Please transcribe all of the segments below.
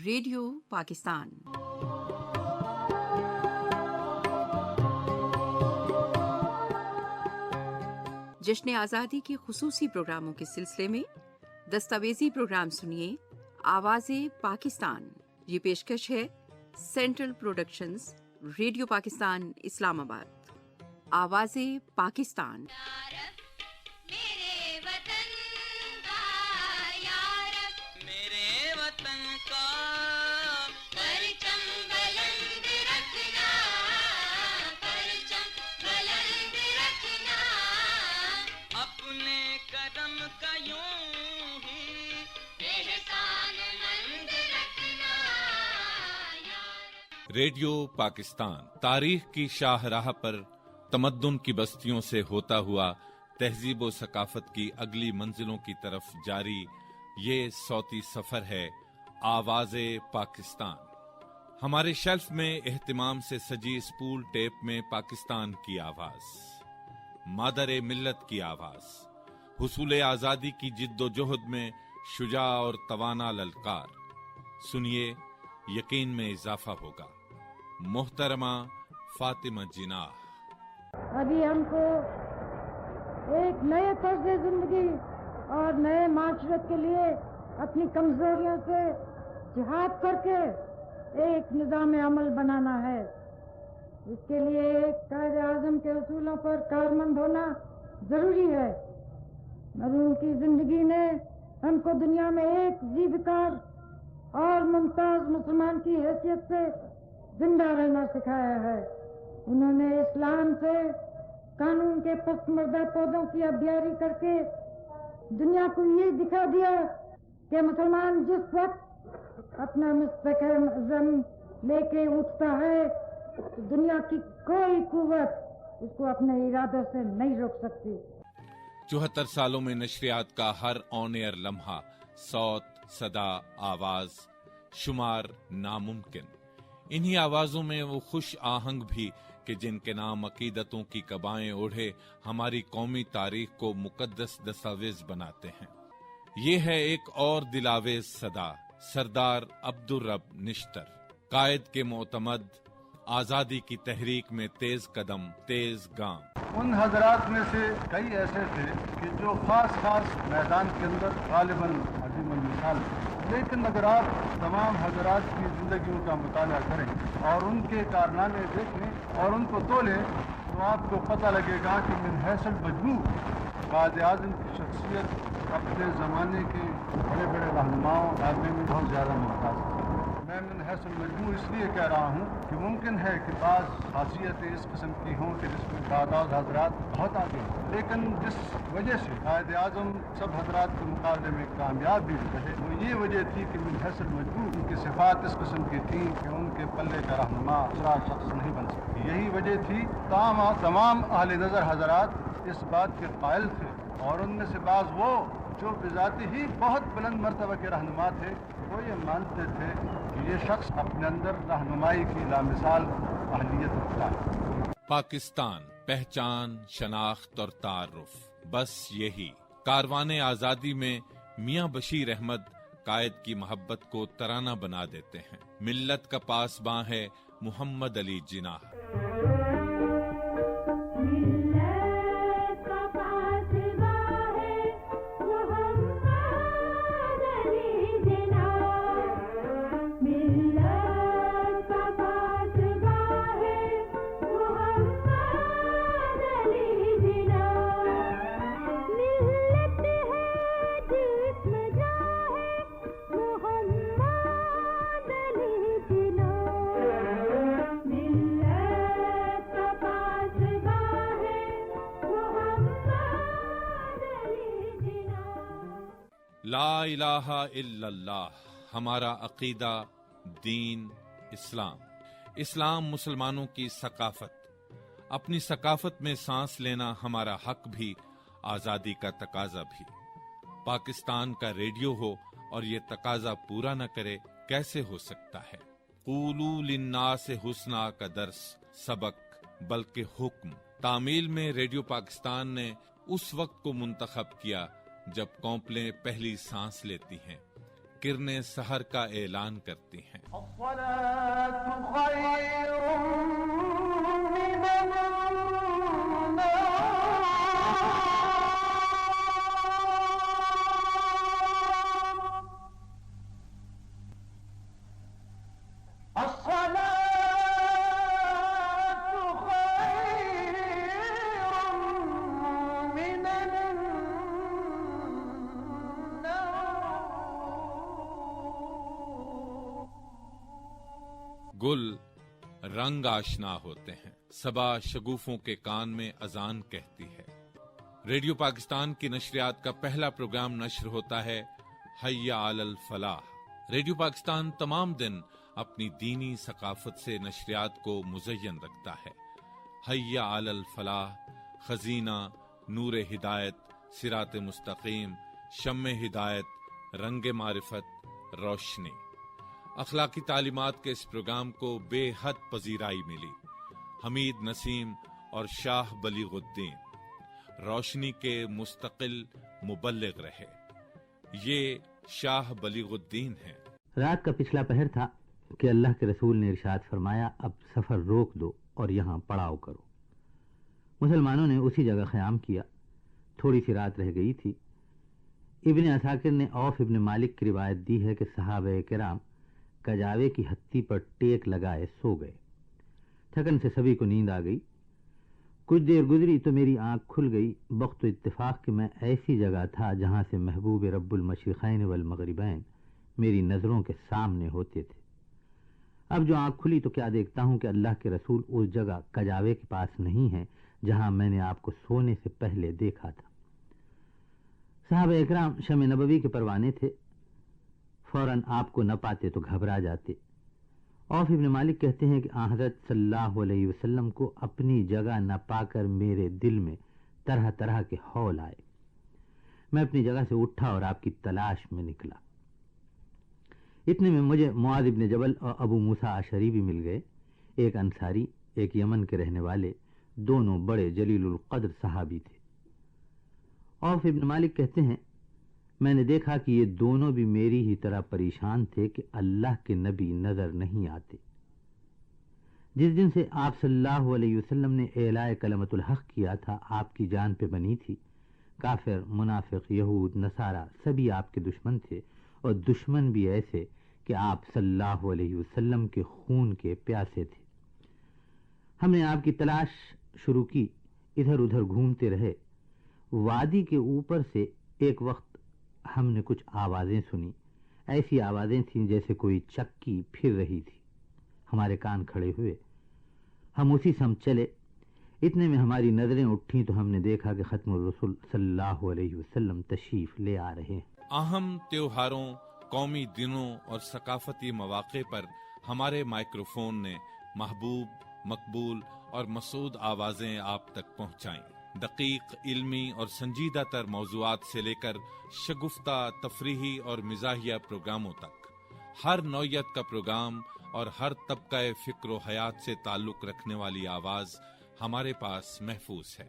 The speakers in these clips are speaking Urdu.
ریڈیو پاکستان۔ جشن آزادی کے خصوصی پروگراموں کے سلسلے میں دستاویزی پروگرام سنیے آواز پاکستان۔ یہ پیشکش ہے سینٹرل پروڈکشنز، ریڈیو پاکستان اسلام آباد۔ آواز پاکستان۔ ریڈیو پاکستان تاریخ کی شاہراہ پر تمدن کی بستیوں سے ہوتا ہوا تہذیب و ثقافت کی اگلی منزلوں کی طرف جاری یہ صوتی سفر ہے آواز پاکستان۔ ہمارے شیلف میں اہتمام سے سجی اسپول ٹیپ میں پاکستان کی آواز، مادر ملت کی آواز، حصول آزادی کی جد و جہد میں شجاع اور توانا للکار۔ سنیے، یقین میں اضافہ ہوگا۔ محترمہ فاطمہ جناح۔ ابھی ہم کو ایک نئے طرز زندگی اور نئے معاشرت کے لیے اپنی کمزوریوں سے جہاد کر کے ایک نظام عمل بنانا ہے۔ اس کے لیے ایک قائد اعظم کے اصولوں پر کارمند ہونا ضروری ہے۔ مرحوم کی زندگی نے ہم کو دنیا میں ایک زیبکار اور ممتاز مسلمان کی حیثیت سے زندہ رہنا سکھایا ہے۔ انہوں نے اسلام سے قانون کے پسماندہ پودوں کی ابیاری کر کے دنیا کو یہ دکھا دیا کہ مسلمان جس وقت اپنا مستقل عزم لے کے اٹھتا ہے تو دنیا کی کوئی قوت اس کو اپنے ارادوں سے نہیں روک سکتی۔ 74 سالوں میں نشریات کا ہر آن ایئر لمحہ صوت، صدا، آواز شمار ناممکن۔ انہی آوازوں میں وہ خوش آہنگ بھی کہ جن کے نام عقیدتوں کی قبائیں اوڑھے ہماری قومی تاریخ کو مقدس دستاویز بناتے ہیں۔ یہ ہے ایک اور دلاویز صدا، سردار عبدالرب نشتر، قائد کے معتمد، آزادی کی تحریک میں تیز قدم تیز گام۔ ان حضرات میں سے کئی ایسے تھے کہ جو خاص میدان کے اندر غالباً عظیم المثال تھے، لیکن اگر آپ تمام حضرات کی زندگیوں کا مطالعہ کریں اور ان کے کارنامے دیکھیں اور ان کو تولیں تو آپ کو پتہ لگے گا کہ من حیث المجموع قائد اعظم کی شخصیت اپنے زمانے کے بڑے بڑے رہنماؤں آدمی میں بہت زیادہ ممتاز ہے۔ میں من حیث المجموع اس لیے کہہ رہا ہوں کہ ممکن ہے کہ بعض خاصیتیں اس قسم کی ہوں کہ جس میں بعض حضرات بہت آگے ہوں، لیکن جس وجہ سے قائد اعظم سب حضرات کے مقابلے میں کامیاب بھی رہے وہ یہ وجہ تھی کہ من حیث المجموع ان کی صفات اس قسم کی تھیں کہ ان کے پلے کا رہنما دوسرا شخص نہیں بن سکتی۔ یہی وجہ تھی تمام اہل نظر حضرات اس بات کے قائل تھے، اور ان میں سے بعض وہ جو بذاتی ہی بہت بلند مرتبہ کے رہنما تھے وہ یہ مانتے تھے کہ یہ شخص اپنے اندر رہنمائی کی لامثال اہلیت رکھتا ہے۔ پاکستان، پہچان، شناخت اور تعارف، بس یہی۔ کاروان آزادی میں میاں بشیر احمد قائد کی محبت کو ترانہ بنا دیتے ہیں۔ ملت کا پاسباں ہے محمد علی جناح۔ لا الہ الا اللہ، ہمارا عقیدہ، دین، اسلام۔ اسلام مسلمانوں کی ثقافت، اپنی ثقافت میں سانس لینا ہمارا حق بھی، آزادی کا تقاضا بھی۔ پاکستان کا ریڈیو ہو اور یہ تقاضا پورا نہ کرے کیسے ہو سکتا ہے؟ قولوا للناس حسنا کا درس، سبق بلکہ حکم۔ تعمیل میں ریڈیو پاکستان نے اس وقت کو منتخب کیا جب قومیں پہلی سانس لیتی ہیں، کرنیں سحر کا اعلان کرتی ہیں۔ گل رنگ آشنا ہوتے ہیں، صبا شگوفوں کے کان میں اذان کہتی ہے۔ ریڈیو پاکستان کی نشریات کا پہلا پروگرام نشر ہوتا ہے حی علی الفلاح۔ ریڈیو پاکستان تمام دن اپنی دینی ثقافت سے نشریات کو مزین رکھتا ہے۔ حی علی الفلاح، خزینہ، نور ہدایت، صراط مستقیم، شمع ہدایت، رنگ معرفت، روشنی۔ اخلاقی تعلیمات کے اس پروگرام کو بے حد پذیرائی ملی۔ حمید نسیم اور شاہ بلیغ الدین روشنی کے مستقل مبلغ رہے۔ یہ شاہ بلیغ الدین ہیں۔ رات کا پچھلا پہر تھا کہ اللہ کے رسول نے ارشاد فرمایا، اب سفر روک دو اور یہاں پڑاؤ کرو۔ مسلمانوں نے اسی جگہ قیام کیا۔ تھوڑی سی رات رہ گئی تھی۔ ابن عساکر نے عوف ابن مالک کی روایت دی ہے کہ صحابہ کرام کجاوے کی ہتھی پر ٹیک لگائے سو گئے۔ تھکن سے سبھی کو نیند آ گئی۔ کچھ دیر گزری تو میری آنکھ کھل گئی، بخت و اتفاق کہ میں ایسی جگہ تھا جہاں سے محبوب رب المشرقین والمغربین میری نظروں کے سامنے ہوتے تھے۔ اب جو آنکھ کھلی تو کیا دیکھتا ہوں کہ اللہ کے رسول اس جگہ کجاوے کے پاس نہیں ہیں جہاں میں نے آپ کو سونے سے پہلے دیکھا تھا۔ صحابہ اکرام شمع نبوی کے پروانے تھے، فوراً آپ کو نہ پاتے تو گھبرا جاتے۔ عوف ابن مالک کہتے ہیں کہ آن حضرت صلی اللہ علیہ وسلم کو اپنی جگہ نہ پا کر میرے دل میں طرح طرح کے ہول آئے۔ میں اپنی جگہ سے اٹھا اور آپ کی تلاش میں نکلا۔ اتنے میں مجھے معاذ ابن جبل اور ابو موسیٰ اشعری بھی مل گئے، ایک انصاری، ایک یمن کے رہنے والے، دونوں بڑے جلیل القدر صحابی تھے۔ عوف ابن مالک کہتے ہیں، میں نے دیکھا کہ یہ دونوں بھی میری ہی طرح پریشان تھے کہ اللہ کے نبی نظر نہیں آتے۔ جس دن سے آپ صلی اللہ علیہ وسلم نے اعلاء کلمت الحق کیا تھا، آپ کی جان پہ بنی تھی۔ کافر، منافق، یہود، نصارہ سبھی آپ کے دشمن تھے، اور دشمن بھی ایسے کہ آپ صلی اللہ علیہ وسلم کے خون کے پیاسے تھے۔ ہم نے آپ کی تلاش شروع کی، ادھر ادھر گھومتے رہے۔ وادی کے اوپر سے ایک وقت ہم نے کچھ آوازیں سنی، ایسی آوازیں تھیں جیسے کوئی چکی پھر رہی تھی۔ ہمارے کان کھڑے ہوئے، ہم اسی سمت چلے۔ اتنے میں ہماری نظریں اٹھیں تو ہم نے دیکھا کہ ختم الرسول صلی اللہ علیہ وسلم تشریف لے آ رہے ہیں۔ اہم تیوہاروں، قومی دنوں اور ثقافتی مواقع پر ہمارے مائکروفون نے محبوب، مقبول اور مسعود آوازیں آپ تک پہنچائیں۔ دقیق، علمی اور سنجیدہ تر موضوعات سے لے کر شگفتہ تفریحی اور مزاحیہ پروگراموں تک، ہر نوعیت کا پروگرام اور ہر طبقہ فکر و حیات سے تعلق رکھنے والی آواز ہمارے پاس محفوظ ہے۔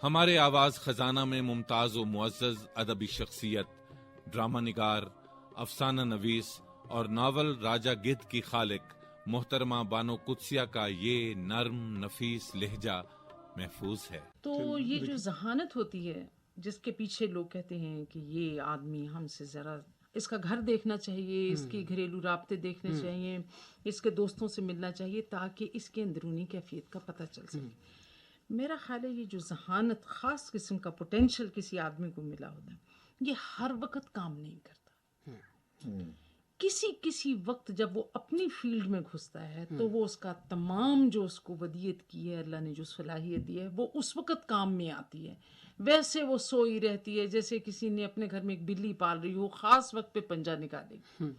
ہمارے آواز خزانہ میں ممتاز و معزز ادبی شخصیت، ڈرامہ نگار، افسانہ نویس اور ناول راجہ گدھ کی خالق محترمہ بانو قدسیہ کا یہ نرم نفیس لہجہ محفوظ ہے۔ تو یہ جو ذہانت ہوتی ہے جس کے پیچھے لوگ کہتے ہیں کہ یہ آدمی ہم سے ذرا اس کا گھر دیکھنا چاہیے، اس کے گھریلو رابطے دیکھنے چاہیے، اس کے دوستوں سے ملنا چاہیے تاکہ اس کے اندرونی کیفیت کا پتہ چل سکے۔ میرا خیال ہے یہ جو ذہانت، خاص قسم کا پوٹینشل کسی آدمی کو ملا ہوتا ہے، یہ ہر وقت کام نہیں کرتا۔ کسی وقت جب وہ اپنی فیلڈ میں گھستا ہے تو وہ اس کا تمام جو اس کو ودیت کی ہے، اللہ نے جو صلاحیت دی ہے، وہ اس وقت کام میں آتی ہے۔ ویسے وہ سوئی رہتی ہے جیسے کسی نے اپنے گھر میں ایک بلی پال رہی ہو، خاص وقت پہ پنجہ نکالے گی۔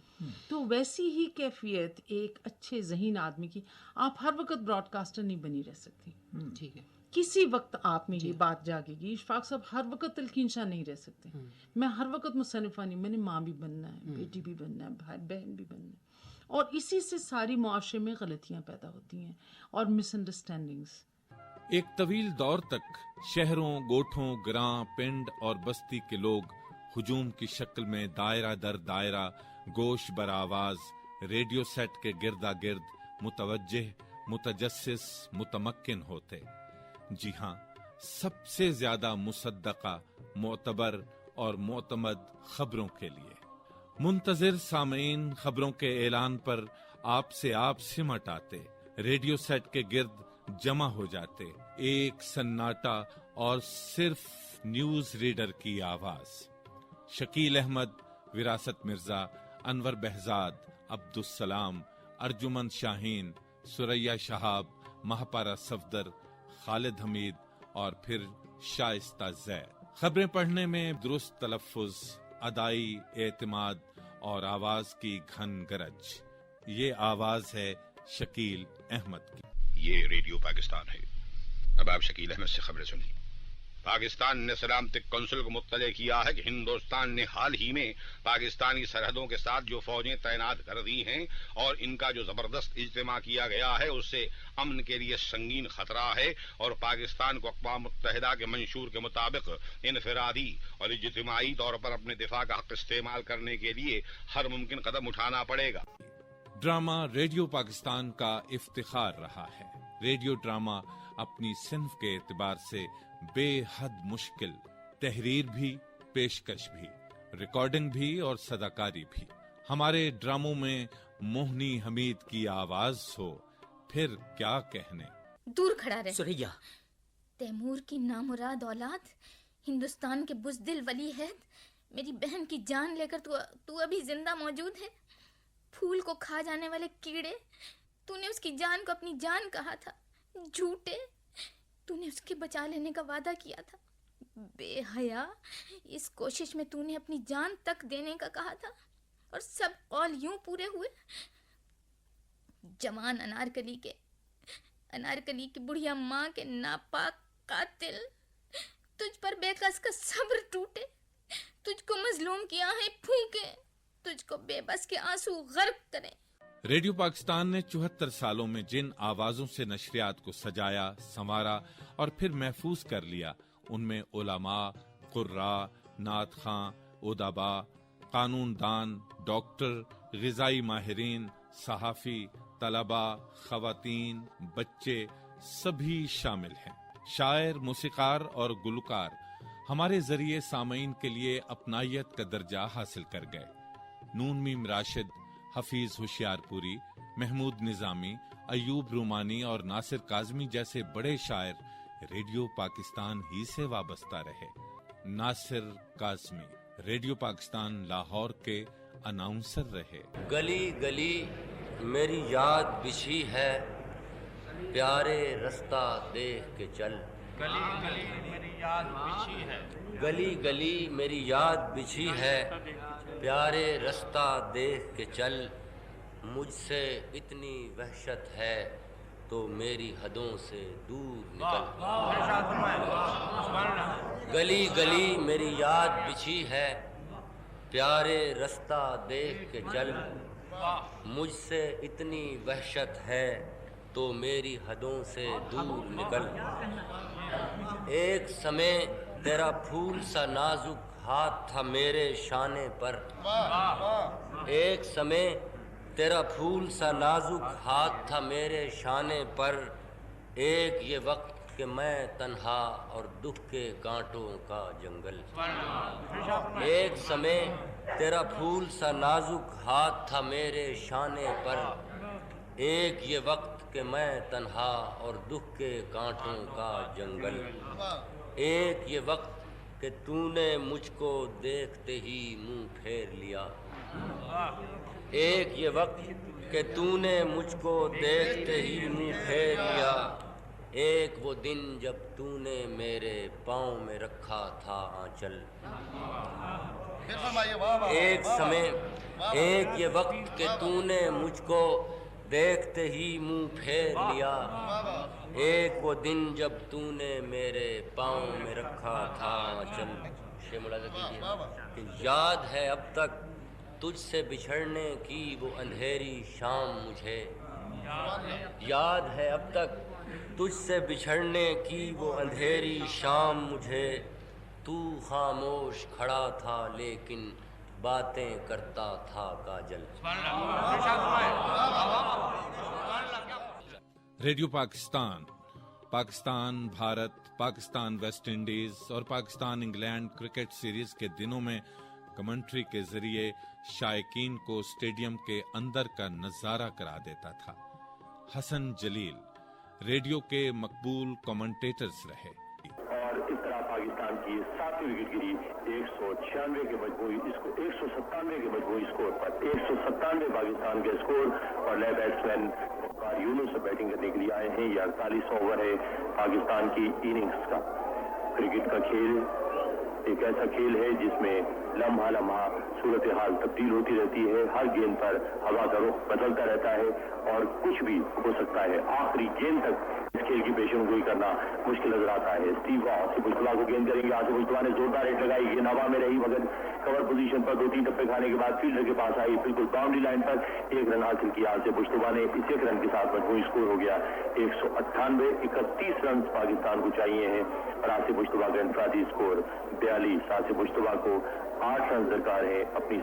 تو ویسی ہی کیفیت ایک اچھے ذہین آدمی کی، آپ ہر وقت براڈ کاسٹر نہیں بنی رہ سکتی۔ ٹھیک ہے، کسی وقت آپ میں یہ بات جاگے گی۔ اشفاق صاحب ہر وقت تلقین شاہ نہیں رہ سکتے، میں ہر وقت مصنفہ نہیں، میں نے ماں بھی بننا ہے، بیٹی بھی بننا ہے، بھائی بہن بھی بننا ہے، اور اسی سے ساری معاشرے میں غلطیاں پیدا ہوتی ہیں اور مس انڈرسٹینڈنگز۔ ایک طویل دور تک شہروں، گوٹھوں، گراں، پنڈ اور بستی کے لوگ ہجوم کی شکل میں دائرہ در دائرہ گوش بر آواز ریڈیو سیٹ کے گردا گرد متوجہ، متجسس، متمکن ہوتے۔ جی ہاں، سب سے زیادہ مصدقہ، معتبر اور معتمد خبروں کے لیے۔ منتظر سامعین خبروں کے اعلان پر آپ سمٹ آتے، ریڈیو سیٹ کے گرد جمع ہو جاتے، ایک سناٹا اور صرف نیوز ریڈر کی آواز۔ شکیل احمد، وراثت مرزا، انور بہزاد، عبدالسلام، ارجمن شاہین، سریا شہاب، مہاپارا صفدر، خالد حمید اور پھر شائستہ زید۔ خبریں پڑھنے میں درست تلفظ، ادائی، اعتماد اور آواز کی گھن گرج۔ یہ آواز ہے شکیل احمد کی۔ یہ ریڈیو پاکستان ہے۔ اب آپ شکیل احمد سے خبریں سنیں۔ پاکستان نے سلامتی کونسل کو مطلع کیا ہے کہ ہندوستان نے حال ہی میں پاکستانی سرحدوں کے ساتھ جو فوجیں تعینات کر دی ہیں اور ان کا جو زبردست اجتماع کیا گیا ہے اس سے امن کے لیے سنگین خطرہ ہے، اور پاکستان کو اقوام متحدہ کے منشور کے مطابق انفرادی اور اجتماعی طور پر اپنے دفاع کا حق استعمال کرنے کے لیے ہر ممکن قدم اٹھانا پڑے گا۔ ڈرامہ ریڈیو پاکستان کا افتخار رہا ہے۔ ریڈیو ڈرامہ اپنی صنف کے اعتبار سے بے حد مشکل، تحریر بھی، پیشکش بھی، ریکارڈنگ بھی اور صداکاری بھی۔ ہمارے ڈراموں میں موہنی حمید کی آواز ہو، پھر کیا کہنے۔ دور کھڑا رہے سریا، تیمور کی نامراد اولاد، ہندوستان کے بزدل ولی عہد، میری بہن کی جان لے کر تو ابھی زندہ موجود ہے۔ پھول کو کھا جانے والے کیڑے، تو نے اس کی جان کو اپنی جان کہا تھا۔ جھوٹے، تو نے اس کے بچا لینے کا وعدہ کیا تھا۔ بے حیا، اس کوشش میں تو نے اپنی جان تک دینے کا کہا تھا، اور سب قول یوں پورے ہوئے۔ جوان انارکلی کی بڑھیا ماں کے ناپاک قاتل، تجھ پر بے کس کا صبر ٹوٹے، تجھ کو مظلوم کی آہیں پھونکے، تجھ کو بے بس کے آنسو غرق کریں۔ ریڈیو پاکستان نے 74 سالوں میں جن آوازوں سے نشریات کو سجایا، سنوارا اور پھر محفوظ کر لیا، ان میں علماء، قراء، نعت خواں، ادبا، قانون دان، ڈاکٹر، غذائی ماہرین، صحافی، طلباء، خواتین، بچے، سبھی شامل ہیں۔ شاعر، موسیقار اور گلوکار ہمارے ذریعے سامعین کے لیے اپنائیت کا درجہ حاصل کر گئے۔ نون میم راشد، حفیظ ہوشیار پوری، محمود نظامی، ایوب رومانی اور ناصر کاظمی جیسے بڑے شاعر ریڈیو پاکستان ہی سے وابستہ رہے۔ ناصر کاظمی ریڈیو پاکستان لاہور کے اناؤنسر رہے۔ گلی گلی میری یاد بچھی ہے، پیارے رستہ دیکھ کے چل۔ گلی گلی میری یاد بچھی ہے، گلی گلی میری یاد بچھی ہے، پیارے رستہ دیکھ کے چل۔ مجھ سے اتنی وحشت ہے تو میری حدوں سے دور نکل۔ گلی گلی میری یاد بچھی ہے، پیارے رستہ دیکھ کے چل۔ مجھ سے اتنی وحشت ہے تو میری حدوں سے دور نکل۔ ایک سمے تیرا پھول سا نازک ہاتھ تھا میرے شانے پر، ایک سمے تیرا پھول سا نازک ہاتھ تھا میرے شانے پر۔ ایک یہ وقت کہ میں تنہا اور دکھ کے کانٹوں کا جنگل۔ ایک سمے تیرا پھول سا نازک ہاتھ تھا میرے شانے پر، ایک یہ وقت کہ میں تنہا اور دکھ کے کانٹوں کا جنگل۔ ایک یہ وقت کہ تو نے مجھ کو دیکھتے ہی منہ پھیر لیا، ایک یہ وقت کہ تو نے مجھ کو دیکھتے ہی منہ پھیر لیا۔ ایک وہ دن جب تو نے میرے پاؤں میں رکھا تھا آنچل۔ ایک سمے ایک یہ وقت کہ تو نے مجھ کو دیکھتے ہی منہ پھیر لیا، ایک وہ دن جب تو نے میرے پاؤں میں رکھا تھا آنچل۔ ملاحظہ کیجیے کہ یاد ہے اب تک تجھ سے بچھڑنے کی وہ اندھیری شام مجھے، یاد ہے اب تک تجھ سے بچھڑنے کی وہ اندھیری شام مجھے۔ تو خاموش کھڑا تھا لیکن باتیں کرتا تھا Kajal. Radio Pakistan, Pakistan Bharat, Pakistan West Indies اور پاکستان انگلینڈ کرکٹ سیریز کے دنوں میں کمنٹری کے ذریعے شائقین کو اسٹیڈیم کے اندر کا نظارہ کرا دیتا تھا. حسن جلیل ریڈیو کے مقبول کمنٹیٹرز رہے. اور اس طرح پاکستان کی 7ویں وکٹ گری 196 کے مجموعی 197 کے مجموعی اسکور پر. 197 پاکستان کے اسکور اور نئے بیٹسمین وقار یونس سے بیٹنگ کرنے کے لیے آئے ہیں. یہ 48 اوور ہے پاکستان کی اننگز کا. کرکٹ کا کھیل ایک ایسا کھیل ہے جس میں لمحہ لمحہ صورتحال تبدیل ہوتی رہتی ہے. ہر گیند پر ہوا کا رخ بدلتا رہتا ہے اور کچھ بھی ہو سکتا ہے. آخری گیند تک اس کھیل کی پیشن گوئی کرنا مشکل نظر آتا ہے. اسٹیو آصف مشتبہ کو گیند کریں گے. آصف مشتبہ نے زوردار ہٹ لگائی. گیند ہوا میں رہی مگر کور پوزیشن پر 2-3 ٹپے کھانے کے بعد فیلڈر کے پاس آئی. بالکل باؤنڈری لائن پر 1 رن حاصل کیا. آصف مشتبہ نے اس 1 رن کے ساتھ مجموعی اسکور ہو گیا 198. 31 رنز پاکستان کو چاہیے ہیں اور آصف مشتبہ کا انفرادی اسکور 42. آصف مشتبہ کو 8 رن درکار ہے اپنی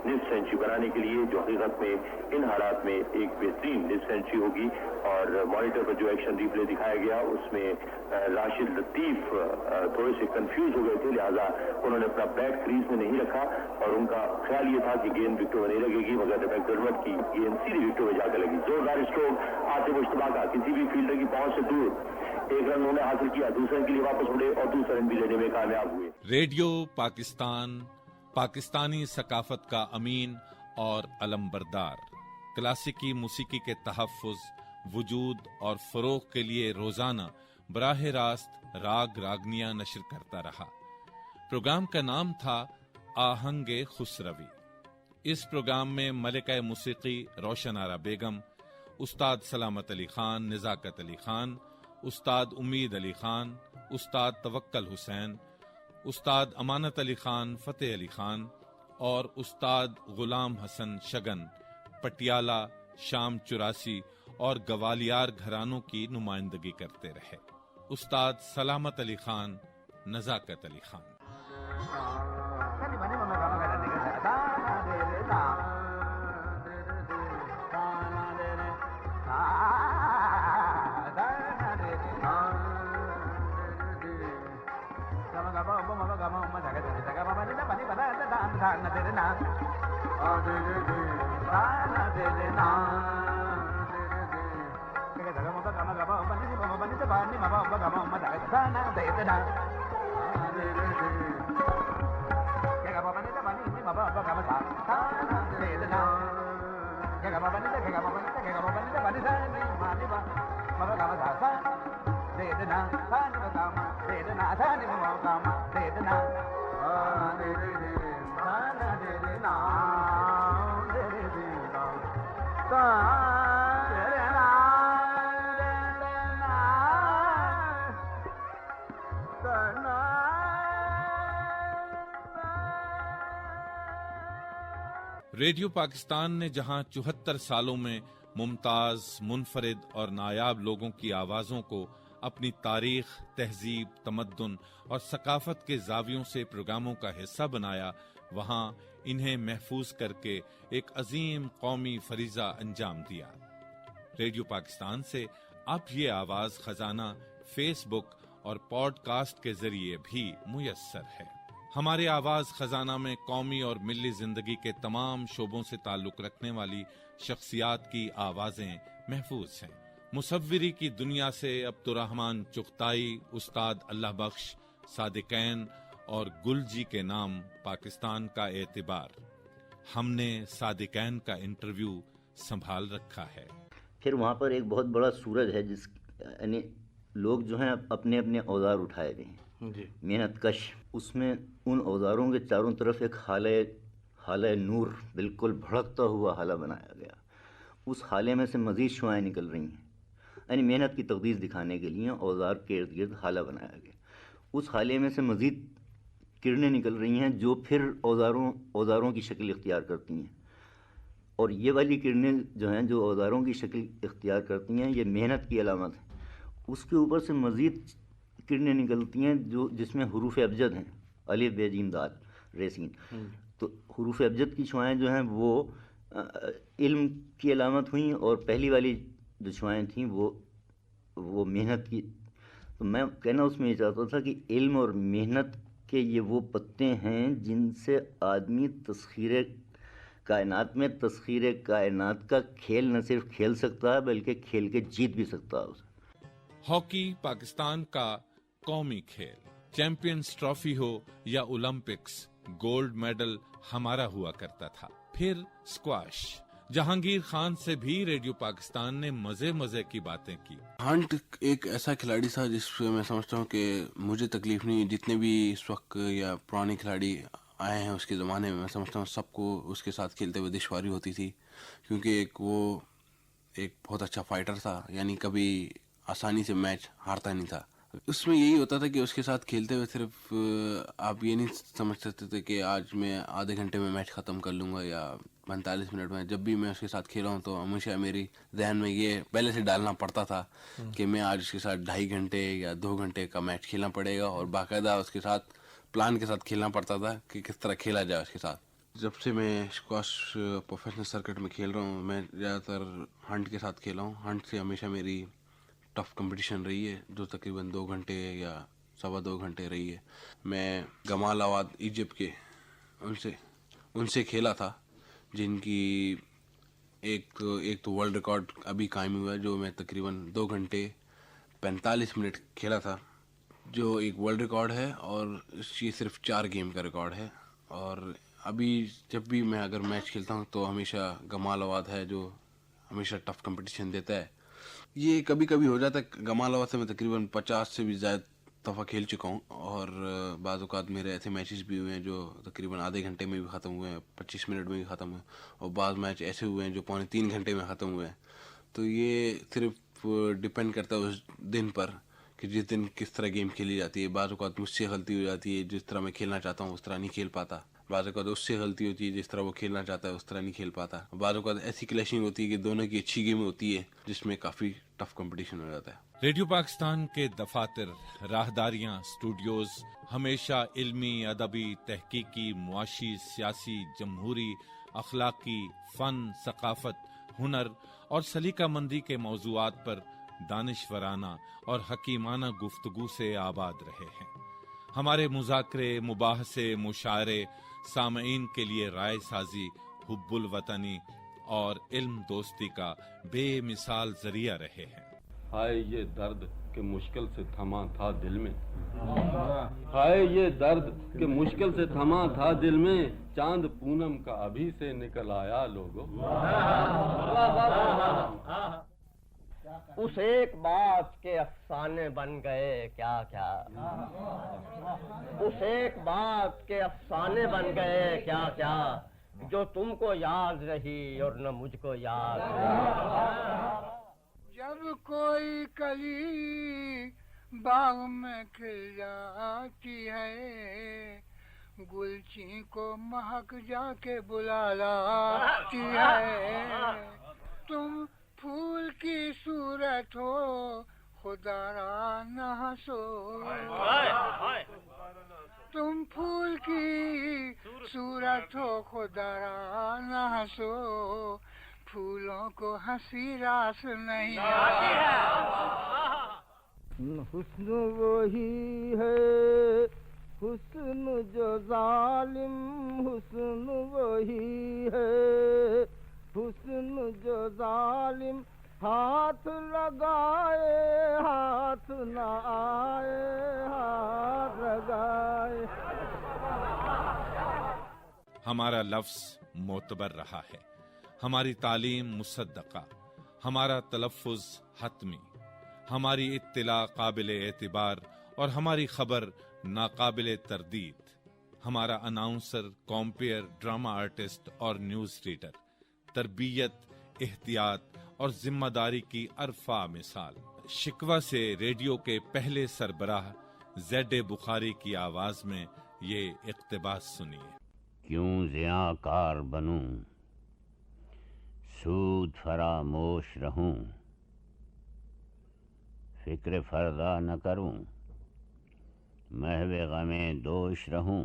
نصف سینچری بنانے کے لیے، جو حقیقت میں ان حالات میں ایک بہترین نصف سینچری ہوگی. اور مانیٹر پر جو ایکشن ریپلے دکھایا گیا اس میں راشد لطیف تھوڑے سے کنفیوز ہو گئے تھے، لہٰذا انہوں نے اپنا بیٹ کریز میں نہیں رکھا اور ان کا خیال یہ تھا کہ گیند وکٹوں میں نہیں لگے گی، مگر میکڈرمٹ کی گیند سیدھی وکٹوں میں جا کر لگی. زوردار اسٹروک آصف مشتبہ کا کسی بھی فیلڈر کی پہنچ سے دور. 1 رن انہوں نے حاصل کیا، دوسرے رن کے لیے واپس مڑے اور دوسرا رن بھی لینے میں کامیاب ہوئے. ریڈیو پاکستان پاکستانی ثقافت کا امین اور علمبردار، کلاسیکی موسیقی کے تحفظ، وجود اور فروغ کے لیے روزانہ براہ راست راگ راگنیاں نشر کرتا رہا. پروگرام کا نام تھا آہنگ خسروی. اس پروگرام میں ملکہ موسیقی روشن آرا بیگم، استاد سلامت علی خان، نزاکت علی خان، استاد امید علی خان، استاد توکل حسین، استاد امانت علی خان، فتح علی خان اور استاد غلام حسن شگن پٹیالہ، شام 84 اور گوالیار گھرانوں کی نمائندگی کرتے رہے. استاد سلامت علی خان، نزاکت علی خان. ریڈیو پاکستان نے جہاں 74 سالوں میں ممتاز، منفرد اور نایاب لوگوں کی آوازوں کو اپنی تاریخ، تہذیب، تمدن اور ثقافت کے زاویوں سے پروگراموں کا حصہ بنایا، وہاں انہیں محفوظ کر کے ایک عظیم قومی فریضہ انجام دیا. ریڈیو پاکستان سے اب یہ آواز خزانہ فیس بک اور پوڈ کاسٹ کے ذریعے بھی میسر ہے. ہمارے آواز خزانہ میں قومی اور ملی زندگی کے تمام شعبوں سے تعلق رکھنے والی شخصیات کی آوازیں محفوظ ہیں. مصوری کی دنیا سے عبدالرحمن چغتائی، استاد اللہ بخش، صادقین اور گل جی کے نام پاکستان کا اعتبار. ہم نے صادقین کا انٹرویو سنبھال رکھا ہے. پھر وہاں پر ایک بہت بڑا سورج ہے، جس یعنی لوگ جو ہیں اپنے اپنے اوزار اٹھائے ہوئے ہیں جی، محنت کش. اس میں ان اوزاروں کے چاروں طرف ایک حالہ نور، بالکل بھڑکتا ہوا حالہ بنایا گیا. اس حالے میں سے مزید شعائیں نکل رہی ہیں، یعنی محنت کی تقدیس دکھانے کے لیے اوزار کے ارد گرد حالہ بنایا گیا. اس حالے میں سے مزید کرنیں نکل رہی ہیں جو پھر اوزاروں کی شکل اختیار کرتی ہیں. اور یہ والی کرنیں جو ہیں جو اوزاروں کی شکل اختیار کرتی ہیں، یہ محنت کی علامت ہے. اس کے اوپر سے مزید کرنیں نکلتی ہیں جس میں حروف ابجد ہیں، الف ب ج د ر س. تو حروف ابجد کی شعائیں جو ہیں وہ علم کی علامت ہوئیں، اور پہلی والی جو شعائیں تھیں وہ محنت کی. تو میں کہنا اس میں یہ چاہتا تھا کہ علم اور محنت کے یہ وہ پتے ہیں جن سے آدمی تسخیر کائنات کا کھیل نہ صرف کھیل سکتا ہے بلکہ کھیل کے جیت بھی سکتا ہے. ہاکی پاکستان کا قومی کھیل، چیمپئنز ٹرافی ہو یا اولمپکس، گولڈ میڈل ہمارا ہوا کرتا تھا. پھر اسکواش، جہانگیر خان سے بھی ریڈیو پاکستان نے مزے کی باتیں کی. ہنٹ ایک ایسا کھلاڑی تھا جس پہ میں سمجھتا ہوں کہ مجھے تکلیف نہیں، جتنے بھی اس وقت یا پرانے کھلاڑی آئے ہیں اس کے زمانے میں سمجھتا ہوں سب کو اس کے ساتھ کھیلتے ہوئے دشواری ہوتی تھی، کیونکہ وہ ایک بہت اچھا فائٹر تھا، یعنی کبھی آسانی سے میچ ہارتا نہیں تھا. اس میں یہی ہوتا تھا کہ اس کے ساتھ کھیلتے ہوئے صرف آپ یہ نہیں سمجھ سکتے تھے کہ آج میں آدھے گھنٹے میں میچ ختم کر لوں گا یا 45 منٹ میں. جب بھی میں اس کے ساتھ کھیلا ہوں تو ہمیشہ میری ذہن میں یہ پہلے سے ڈالنا پڑتا تھا کہ میں آج اس کے ساتھ 2.5 گھنٹے یا 2 گھنٹے کا میچ کھیلنا پڑے گا، اور باقاعدہ اس کے ساتھ پلان کے ساتھ کھیلنا پڑتا تھا کہ کس طرح کھیلا جائے اس کے ساتھ. جب سے میں اسکواش پروفیشنل سرکٹ میں کھیل رہا ہوں میں زیادہ تر ہنٹ کے ساتھ کھیلا ہوں. ہنٹ سے ہمیشہ میری ٹف کمپٹیشن رہی ہے جو تقریباً 2 گھنٹے یا 2.25 گھنٹے رہی ہے. میں گمال آواد ایجپٹ کے ان سے کھیلا تھا، جن کی ایک تو ورلڈ ریکارڈ ابھی قائم ہوا ہے جو میں تقریباً 2 گھنٹے 45 منٹ کھیلا تھا، جو ایک ورلڈ ریکارڈ ہے، اور یہ صرف 4 گیم کا ریکارڈ ہے. اور ابھی جب بھی میں اگر میچ کھیلتا ہوں تو ہمیشہ گمال آواد ہے جو ہمیشہ ٹف کمپٹیشن دیتا ہے. یہ کبھی کبھی ہو جاتا ہے، گمال آباد سے میں تقریباً 50 سے بھی زیادہ دفعہ کھیل چکا ہوں، اور بعض اوقات میرے ایسے میچز بھی ہوئے ہیں جو تقریباً آدھے گھنٹے میں بھی ختم ہوئے ہیں، 25 منٹ میں بھی ختم ہوئے، اور بعض میچ ایسے ہوئے ہیں جو 2.25 گھنٹے میں ختم ہوئے ہیں. تو یہ صرف ڈپینڈ کرتا ہے اس دن پر کہ جس دن کس طرح گیم کھیلی جاتی ہے. بعض اوقات مجھ سے غلطی ہو جاتی ہے، جس طرح میں کھیلنا چاہتا ہوں اس طرح نہیں کھیل پاتا. بعض اوقات اس سے غلطی ہوتی ہے، جس طرح وہ کھیلنا چاہتا ہے اس طرح نہیں کھیل پاتا. بعض اوقات ایسی کلیشنگ ہوتی ہے کہ دونوں کی اچھی گیم ہوتی ہے جس میں کافی ٹف کمپٹیشن ہو جاتا ہے. ریڈیو پاکستان کے دفاتر، راہداریاں، اسٹوڈیوز ہمیشہ علمی، ادبی، تحقیقی، معاشی، سیاسی، جمہوری، اخلاقی، فن، ثقافت، ہنر اور سلیقہ مندی کے موضوعات پر دانشورانہ اور حکیمانہ گفتگو سے آباد رہے ہیں. ہمارے مذاکرے، مباحثے، مشاعرے سامعین کے لیے رائے سازی، حب الوطنی اور علم دوستی کا بے مثال ذریعہ رہے ہیں. ہائے یہ درد کہ مشکل سے تھما تھا دل میں، ہائے یہ درد کہ مشکل سے تھما تھا دل میں، چاند پونم کا ابھی سے نکل آیا لوگو. اس ایک بات کے افسانے بن گئے کیا کیا، اس ایک بات کے افسانے بن گئے کیا کیا، جو تم کو یاد رہی اور نہ مجھ کو یاد رہی. جب کوئی کلی باغ میں کھل جاتی ہے، گلچین کو مہک جا کے بلا لاتی ہے. تم پھول کی صورت ہو خدا را نہ ہنسو، تم پھول کی صورت ہو خدا را نہ ہنسو، پھولوں کو ہنسی راس نہیں آتی. حسن وہی ہے حسن جو ظالم، حسن وہی ہے حسن جو ظالم، ہاتھ لگائے ہاتھ نہ آئے، ہاتھ لگائے. ہمارا لفظ معتبر رہا ہے، ہماری تعلیم مصدقہ، ہمارا تلفظ حتمی، ہماری اطلاع قابل اعتبار اور ہماری خبر ناقابل تردید، ہمارا اناؤنسر، کمپیئر، ڈرامہ آرٹسٹ اور نیوز ریڈر، تربیت، احتیاط اور ذمہ داری کی عرفہ مثال. شکوہ سے ریڈیو کے پہلے سربراہ زیڈ بخاری کی آواز میں یہ اقتباس سنیے. کیوں زیاں کار بنوں، سود فراموش رہوں، فکر فردا نہ کروں، محو غم دوش رہوں.